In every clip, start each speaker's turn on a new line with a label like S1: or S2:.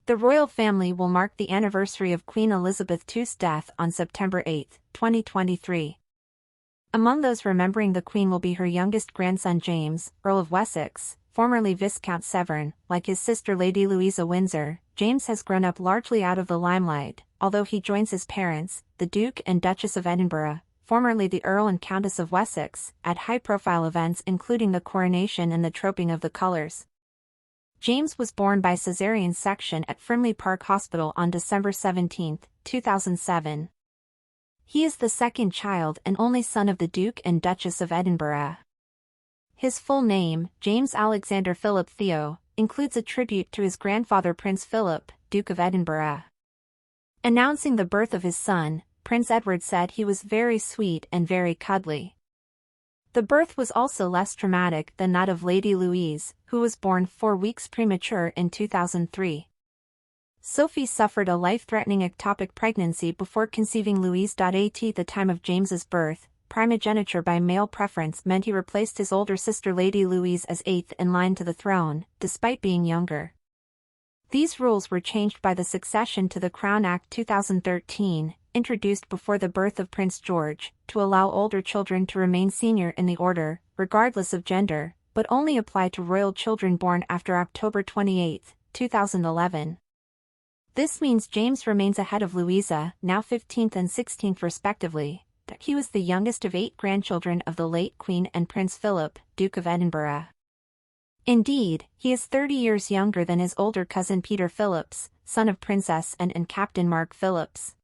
S1: The royal family will mark the anniversary of Queen Elizabeth II's death on September 8, 2023. Among those remembering the Queen will be her youngest grandson James, Earl of Wessex, formerly Viscount Severn. Like his sister Lady Louisa Windsor, James has grown up largely out of the limelight, although he joins his parents, the Duke and Duchess of Edinburgh, formerly the Earl and Countess of Wessex, at high-profile events including the Coronation and the Troping of the Colours. James was born by caesarean section at Frimley Park Hospital on December 17, 2007. He is the second child and only son of the Duke and Duchess of Edinburgh. His full name, James Alexander Philip Theo, includes a tribute to his grandfather Prince Philip, Duke of Edinburgh. Announcing the birth of his son, Prince Edward said he was very sweet and very cuddly. The birth was also less traumatic than that of Lady Louise, who was born 4 weeks premature in 2003. Sophie suffered a life-threatening ectopic pregnancy before conceiving Louise. At the time of James's birth, primogeniture by male preference meant he replaced his older sister Lady Louise as 8th in line to the throne, despite being younger. These rules were changed by the Succession to the Crown Act 2013, introduced before the birth of Prince George, to allow older children to remain senior in the order, regardless of gender, but only apply to royal children born after October 28, 2011. This means James remains ahead of Louisa, now 15th and 16th respectively. He was the youngest of 8 grandchildren of the late Queen and Prince Philip, Duke of Edinburgh. Indeed, he is 30 years younger than his older cousin Peter Phillips, son of Princess Anne and Captain Mark Phillips.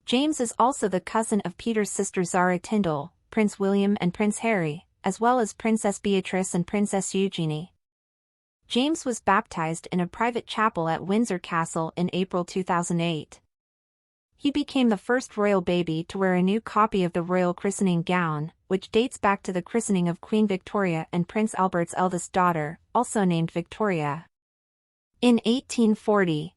S1: James is also the cousin of Peter's sister Zara Tyndall, Prince William and Prince Harry, as well as Princess Beatrice and Princess Eugenie. James was baptized in a private chapel at Windsor Castle in April 2008. He became the first royal baby to wear a new copy of the royal christening gown, which dates back to the christening of Queen Victoria and Prince Albert's eldest daughter, also named Victoria, in 1840.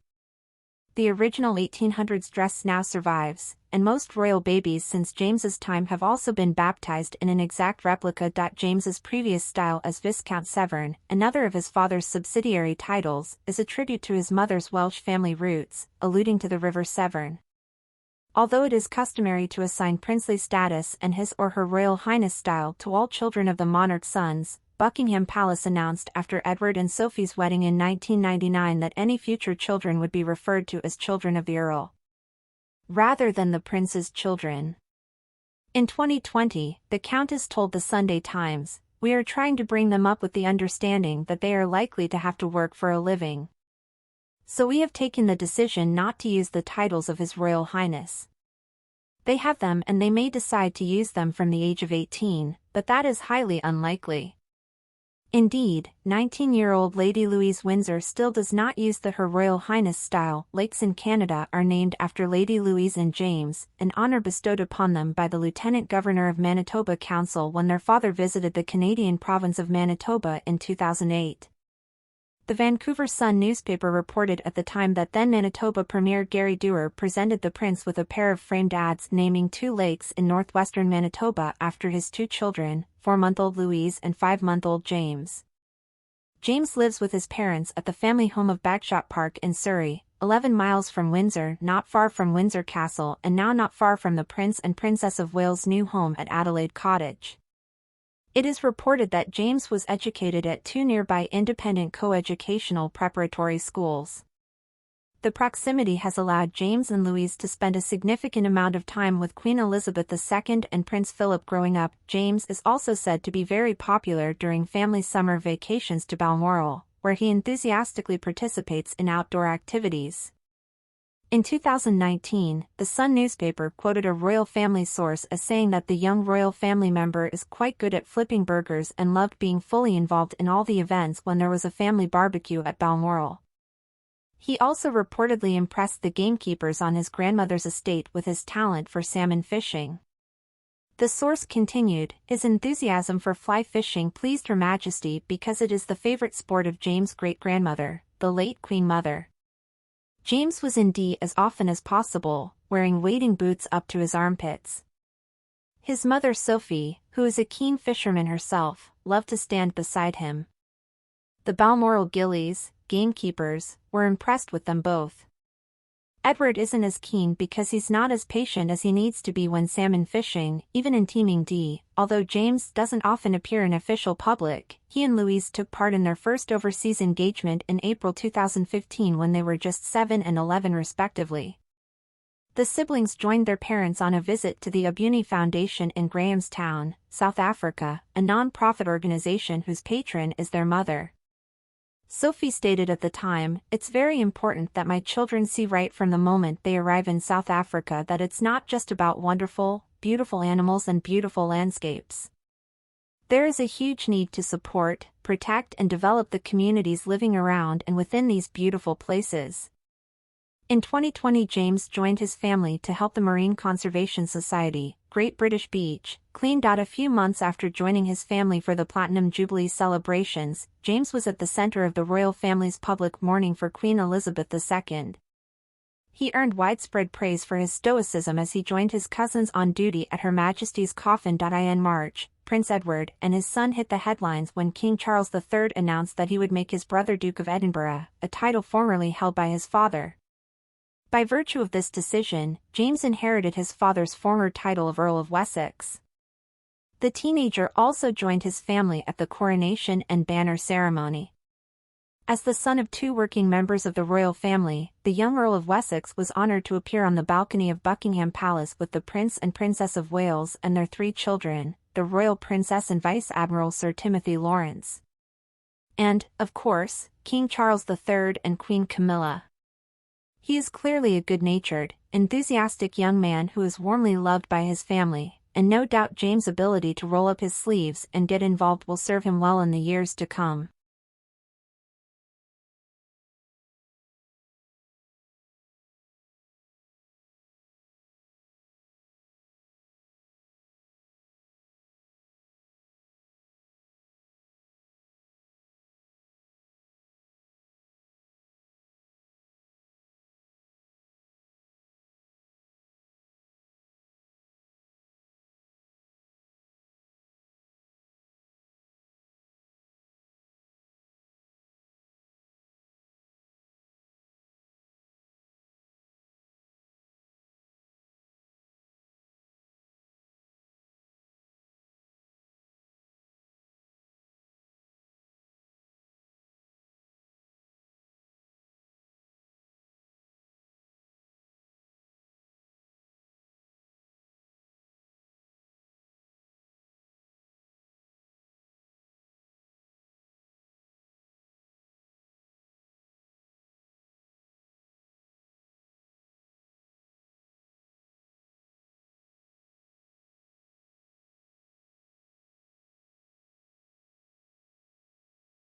S1: The original 1800s dress now survives, and most royal babies since James's time have also been baptized in an exact replica. James's previous style as Viscount Severn, another of his father's subsidiary titles, is a tribute to his mother's Welsh family roots, alluding to the River Severn. Although it is customary to assign princely status and His or Her Royal Highness style to all children of the monarch's sons, Buckingham Palace announced after Edward and Sophie's wedding in 1999 that any future children would be referred to as children of the Earl, rather than the prince's children. In 2020, the Countess told the Sunday Times, "We are trying to bring them up with the understanding that they are likely to have to work for a living. So we have taken the decision not to use the titles of His Royal Highness. They have them and they may decide to use them from the age of 18, but that is highly unlikely." Indeed, 19-year-old Lady Louisa Windsor still does not use the Her Royal Highness style. Lakes in Canada are named after Lady Louise and James, an honor bestowed upon them by the Lieutenant Governor of Manitoba Council when their father visited the Canadian province of Manitoba in 2008. The Vancouver Sun newspaper reported at the time that then Manitoba Premier Gary Dewar presented the prince with a pair of framed ads naming 2 lakes in northwestern Manitoba after his 2 children, 4-month-old Louise and 5-month-old James. James lives with his parents at the family home of Bagshot Park in Surrey, 11 miles from Windsor, not far from Windsor Castle and now not far from the Prince and Princess of Wales' new home at Adelaide Cottage. It is reported that James was educated at 2 nearby independent coeducational preparatory schools. The proximity has allowed James and Louise to spend a significant amount of time with Queen Elizabeth II and Prince Philip growing up. James is also said to be very popular during family summer vacations to Balmoral, where he enthusiastically participates in outdoor activities. In 2019, the Sun newspaper quoted a royal family source as saying that the young royal family member is quite good at flipping burgers and loved being fully involved in all the events when there was a family barbecue at Balmoral. He also reportedly impressed the gamekeepers on his grandmother's estate with his talent for salmon fishing. The source continued, "His enthusiasm for fly fishing pleased Her Majesty because it is the favorite sport of James' great-grandmother, the late Queen Mother." James was in D as often as possible, wearing wading boots up to his armpits. His mother Sophie, who is a keen fisherman herself, loved to stand beside him. The Balmoral gillies, gamekeepers, were impressed with them both. Edward isn't as keen because he's not as patient as he needs to be when salmon fishing, even in teeming D. Although James doesn't often appear in official public, he and Louise took part in their first overseas engagement in April 2015 when they were just 7 and 11 respectively. The siblings joined their parents on a visit to the Ubuni Foundation in Grahamstown, South Africa, a non-profit organization whose patron is their mother. Sophie stated at the time, "It's very important that my children see right from the moment they arrive in South Africa that it's not just about wonderful, beautiful animals and beautiful landscapes. There is a huge need to support, protect and develop the communities living around and within these beautiful places." In 2020, James joined his family to help the Marine Conservation Society, Great British Beach, cleaned out a few months after joining his family for the Platinum Jubilee celebrations. James was at the center of the royal family's public mourning for Queen Elizabeth II. He earned widespread praise for his stoicism as he joined his cousins on duty at Her Majesty's coffin. In March, Prince Edward and his son hit the headlines when King Charles III announced that he would make his brother Duke of Edinburgh, a title formerly held by his father. By virtue of this decision, James inherited his father's former title of Earl of Wessex. The teenager also joined his family at the coronation and banner ceremony. As the son of 2 working members of the royal family, the young Earl of Wessex was honored to appear on the balcony of Buckingham Palace with the Prince and Princess of Wales and their 3 children, the Royal Princess and Vice Admiral Sir Timothy Lawrence. And, of course, King Charles III and Queen Camilla. He is clearly a good-natured, enthusiastic young man who is warmly loved by his family, and no doubt James' ability to roll up his sleeves and get involved will serve him well in the years to come.